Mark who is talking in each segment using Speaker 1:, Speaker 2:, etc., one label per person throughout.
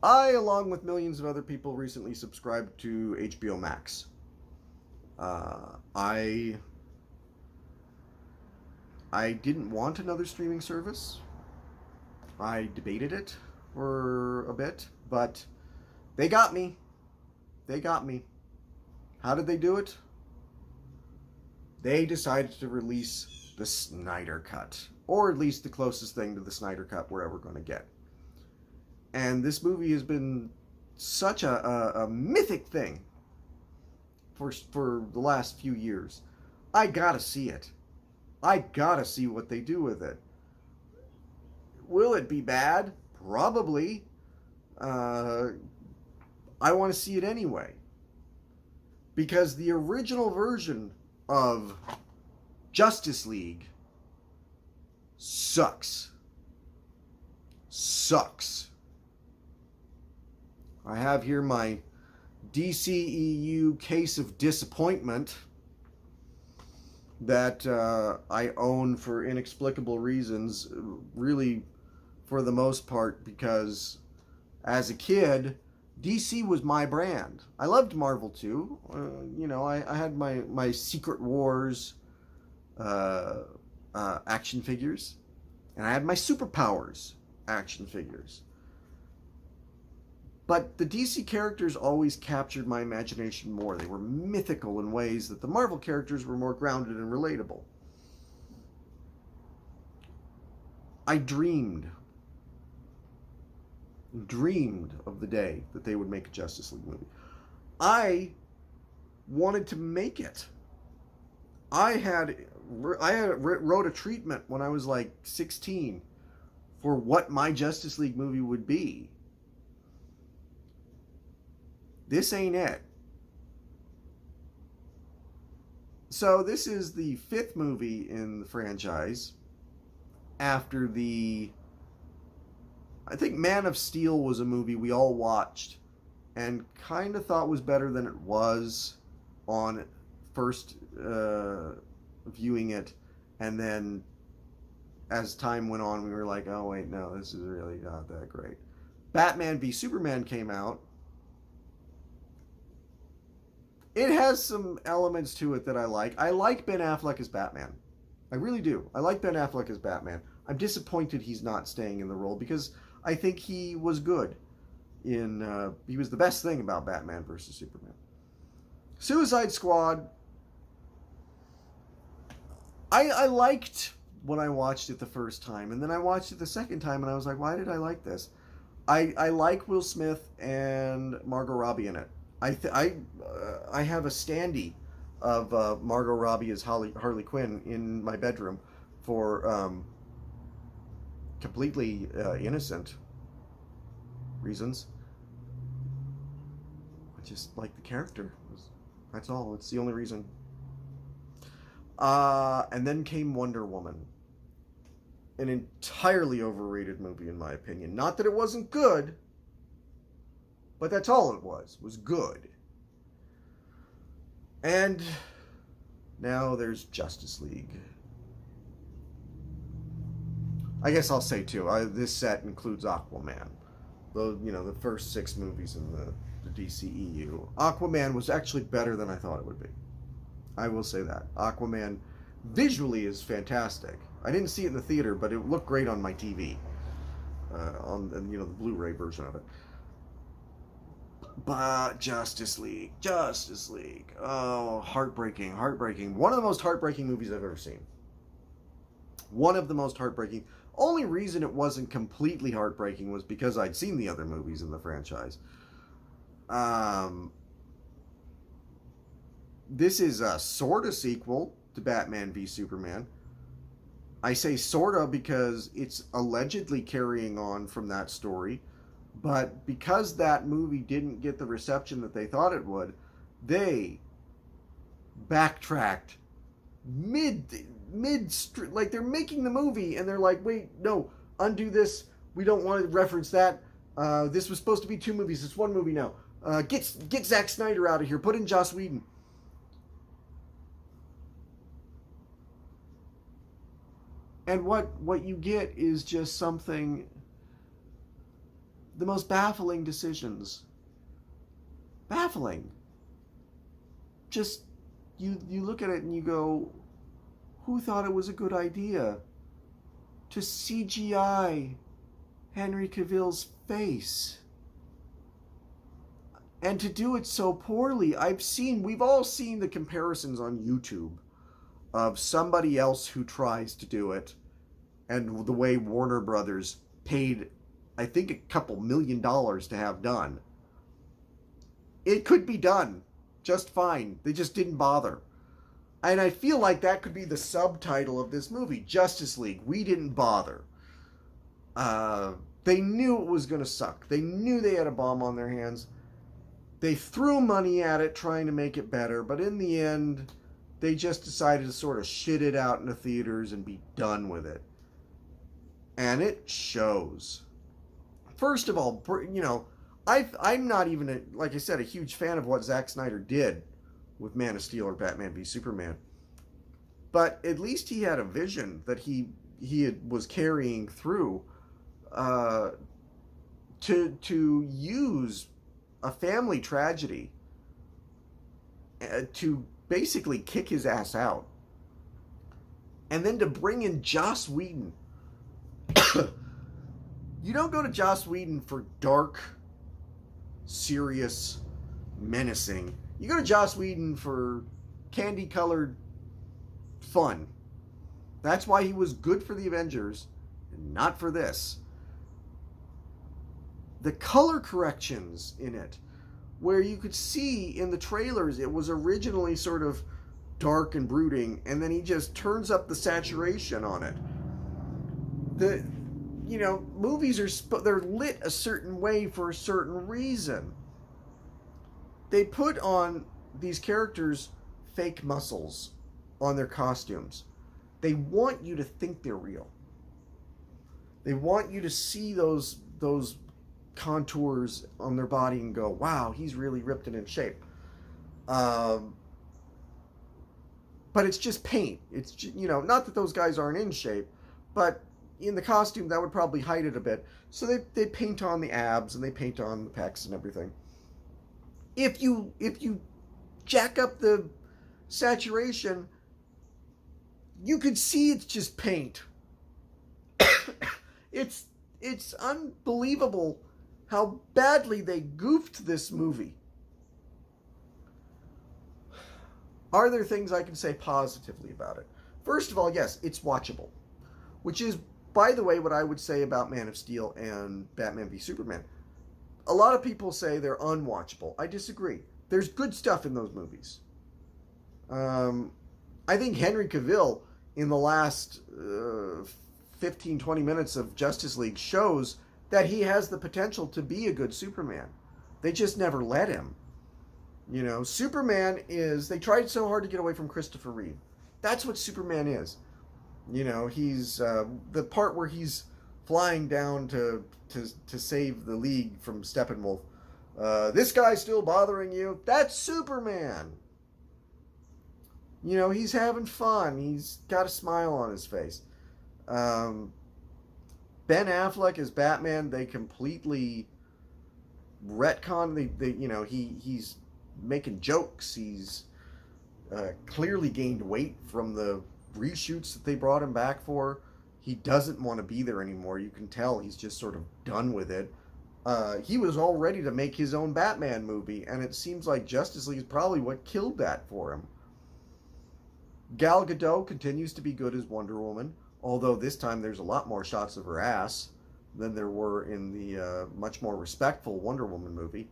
Speaker 1: I, along with millions of other people, recently subscribed to HBO Max. I didn't want another streaming service. I debated it for a bit, but they got me. They got me. How did they do it? They decided to release the Snyder Cut, or at least the closest thing to the Snyder Cut we're ever going to get. And this movie has been such a mythic thing for the last few years. I gotta see it. I gotta see what they do with it. Will it be bad? Probably. I want to see it anyway. Because the original version of Justice League sucks. Sucks. I have here my DCEU case of disappointment that I own for inexplicable reasons, really for the most part because as a kid, DC was my brand. I loved Marvel too. I had my Secret Wars action figures, and I had my Superpowers action figures. But the DC characters always captured my imagination more. They were mythical in ways that the Marvel characters were more grounded and relatable. I dreamed of the day that they would make a Justice League movie. I wanted to make it. I wrote a treatment when I was like 16 for what my Justice League movie would be. This ain't it. So this is the 5th movie in the franchise after I think Man of Steel was a movie we all watched and kind of thought was better than it was on first viewing it, and then as time went on we were like, oh wait, no, this is really not that great. Batman v Superman came out. It has some elements to it that I like. I like Ben Affleck as Batman. I really do. I like Ben Affleck as Batman. I'm disappointed he's not staying in the role because I think he was good he was the best thing about Batman versus Superman. Suicide Squad, I liked when I watched it the first time, and then I watched it the second time and I was like, why did I like this? I like Will Smith and Margot Robbie in it. I have a standee of Margot Robbie as Harley Quinn in my bedroom for completely innocent reasons. I just like the character. That's all. It's the only reason. And then came Wonder Woman. An entirely overrated movie in my opinion. Not that it wasn't good, but that's all it was good. And now there's Justice League. I guess I'll say too, this set includes Aquaman. The first 6 movies in the DCEU. Aquaman was actually better than I thought it would be. I will say that. Aquaman visually is fantastic. I didn't see it in the theater, but it looked great on my TV. On the Blu-ray version of it. But Justice League. Oh, heartbreaking. One of the most heartbreaking movies I've ever seen. One of the most heartbreaking. Only reason it wasn't completely heartbreaking was because I'd seen the other movies in the franchise. This is a sort of sequel to Batman v Superman. I say sorta because it's allegedly carrying on from that story. But because that movie didn't get the reception that they thought it would, they backtracked like they're making the movie and they're like, wait, no, undo this. We don't want to reference that. This was supposed to be 2 movies. It's 1 movie now. Get Zack Snyder out of here. Put in Joss Whedon. And what you get is just something, the most baffling decisions. Baffling. Just, you look at it and you go, who thought it was a good idea to CGI Henry Cavill's face? And to do it so poorly. We've all seen the comparisons on YouTube of somebody else who tries to do it and the way Warner Brothers paid, I think, a couple $1 million to have done. It could be done just fine. They just didn't bother. And I feel like that could be the subtitle of this movie, Justice League. We didn't bother. They knew it was going to suck. They knew they had a bomb on their hands. They threw money at it trying to make it better, but in the end, they just decided to sort of shit it out in the theaters and be done with it. And it shows. First of all, you know, I'm not even, like I said, a huge fan of what Zack Snyder did with Man of Steel or Batman v Superman. But at least he had a vision that he was carrying through to use a family tragedy to basically kick his ass out. And then to bring in Joss Whedon. You don't go to Joss Whedon for dark, serious, menacing. You go to Joss Whedon for candy-colored fun. That's why he was good for the Avengers and not for this. The color corrections in it, where you could see in the trailers it was originally sort of dark and brooding, and then he just turns up the saturation on it. Movies they're lit a certain way for a certain reason. They put on these characters fake muscles on their costumes. They want you to think they're real. They want you to see those contours on their body and go, wow, he's really ripped and in shape. But it's just paint. It's just, not that those guys aren't in shape, but in the costume that would probably hide it a bit. So they paint on the abs and they paint on the pecs and everything. If you jack up the saturation, you could see it's just paint. It's unbelievable how badly they goofed this movie. Are there things I can say positively about it? First of all, yes, it's watchable. Which is, by the way, what I would say about Man of Steel and Batman v Superman. A lot of people say they're unwatchable. I disagree. There's good stuff in those movies. I think Henry Cavill, in the last 15, 20 minutes of Justice League, shows that he has the potential to be a good Superman. They just never let him. Superman is... They tried so hard to get away from Christopher Reeve. That's what Superman is. He's... the part where he's flying down to save the League from Steppenwolf. This guy's still bothering you? That's Superman! He's having fun. He's got a smile on his face. Ben Affleck as Batman, they completely retcon. He's making jokes. He's clearly gained weight from the reshoots that they brought him back for. He doesn't want to be there anymore. You can tell he's just sort of done with it. He was all ready to make his own Batman movie, and it seems like Justice League is probably what killed that for him. Gal Gadot continues to be good as Wonder Woman, although this time there's a lot more shots of her ass than there were in the much more respectful Wonder Woman movie.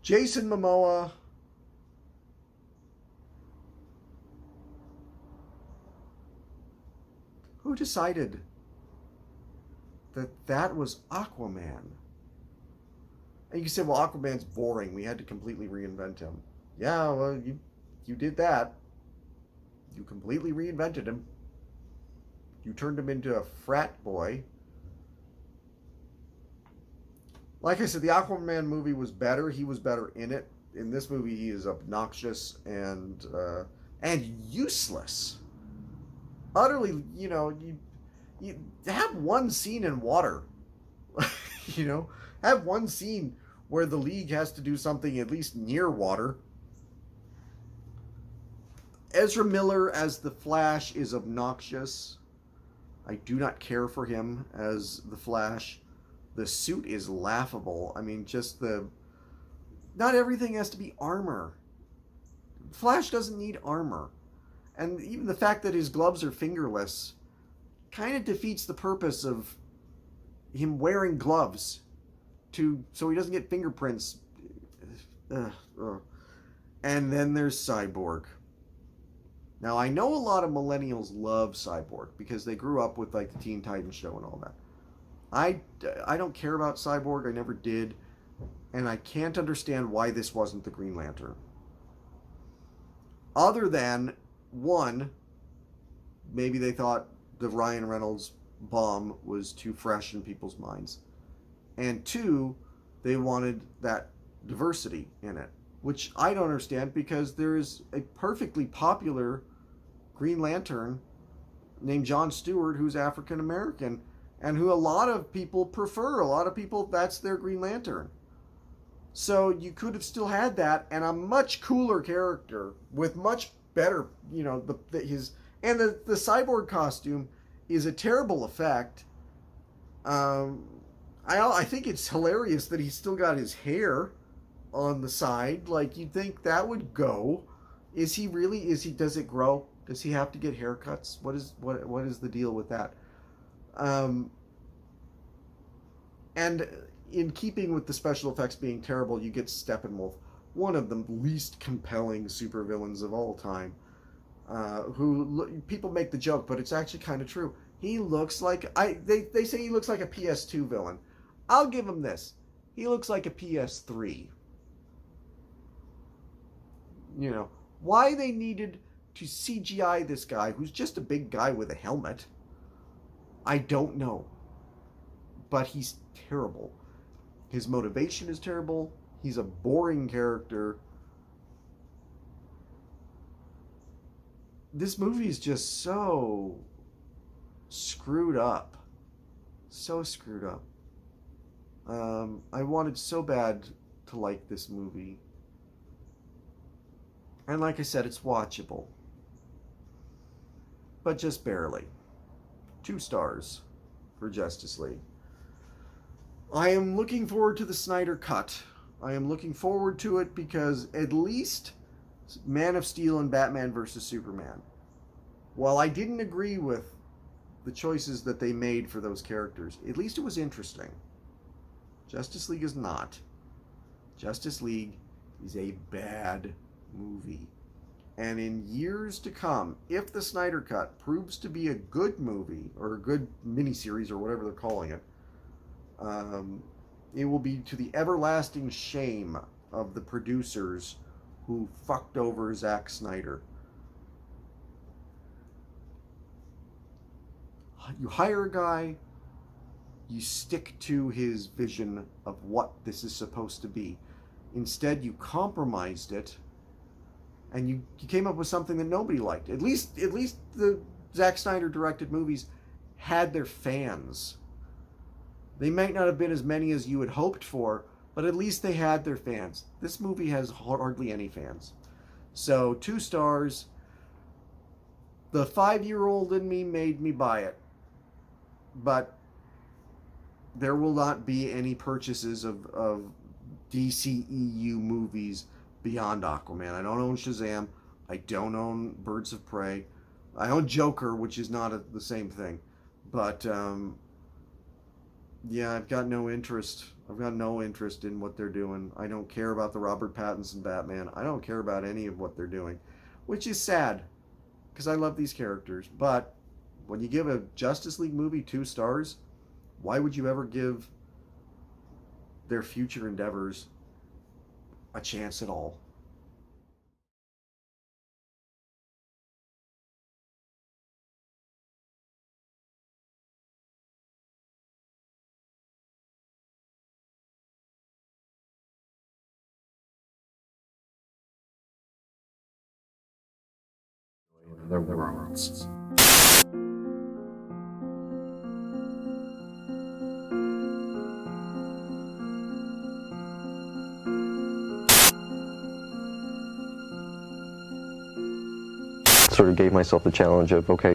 Speaker 1: Jason Momoa... Who decided that was Aquaman? And you can say, well, Aquaman's boring. We had to completely reinvent him. Yeah, well, you did that. You completely reinvented him. You turned him into a frat boy. Like I said, the Aquaman movie was better. He was better in it. In this movie, he is obnoxious and useless. Utterly, you have one scene in water. Have one scene where the League has to do something at least near water. Ezra Miller as the Flash is obnoxious. I do not care for him as the Flash. The suit is laughable. I mean, not everything has to be armor. Flash doesn't need armor. And even the fact that his gloves are fingerless kind of defeats the purpose of him wearing gloves so he doesn't get fingerprints. And then there's Cyborg. Now, I know a lot of millennials love Cyborg because they grew up with like the Teen Titans show and all that. I don't care about Cyborg. I never did. And I can't understand why this wasn't the Green Lantern. Other than, one, maybe they thought the Ryan Reynolds bomb was too fresh in people's minds. And two, they wanted that diversity in it, which I don't understand because there is a perfectly popular Green Lantern named John Stewart who's African American and who a lot of people prefer. A lot of people, that's their Green Lantern. So you could have still had that and a much cooler character with much better, the Cyborg costume is a terrible effect. I think it's hilarious that he's still got his hair on the side. Like, you'd think that would go. Does it grow? Does he have to get haircuts? What is the deal with that? And in keeping with the special effects being terrible, you get Steppenwolf, one of the least compelling supervillains of all time. People make the joke, but it's actually kind of true. He looks like they say he looks like a PS2 villain. I'll give him this. He looks like a PS3. Why they needed to CGI this guy who's just a big guy with a helmet, I don't know. But he's terrible. His motivation is terrible. He's a boring character. This movie is just so screwed up. So screwed up. I wanted so bad to like this movie. And like I said, it's watchable. But just barely. 2 stars for Justice League. I am looking forward to the Snyder Cut. I am looking forward to it because at least Man of Steel and Batman vs. Superman, while I didn't agree with the choices that they made for those characters, at least it was interesting. Justice League is not. Justice League is a bad movie. And in years to come, if the Snyder Cut proves to be a good movie, or a good miniseries, or whatever they're calling it, it will be to the everlasting shame of the producers who fucked over Zack Snyder. You hire a guy, you stick to his vision of what this is supposed to be. Instead, you compromised it, and you came up with something that nobody liked. At least the Zack Snyder directed movies had their fans. They might not have been as many as you had hoped for, but at least they had their fans. This movie has hardly any fans. So 2 stars. The 5-year-old in me made me buy it. But there will not be any purchases of DCEU movies beyond Aquaman. I don't own Shazam. I don't own Birds of Prey. I own Joker, which is not the same thing. But yeah, I've got no interest. I've got no interest in what they're doing. I don't care about the Robert Pattinson Batman. I don't care about any of what they're doing, which is sad because I love these characters. But when you give a Justice League movie 2 stars, why would you ever give their future endeavors a chance at all.
Speaker 2: Their worlds.
Speaker 3: Sort of gave myself the challenge of, okay,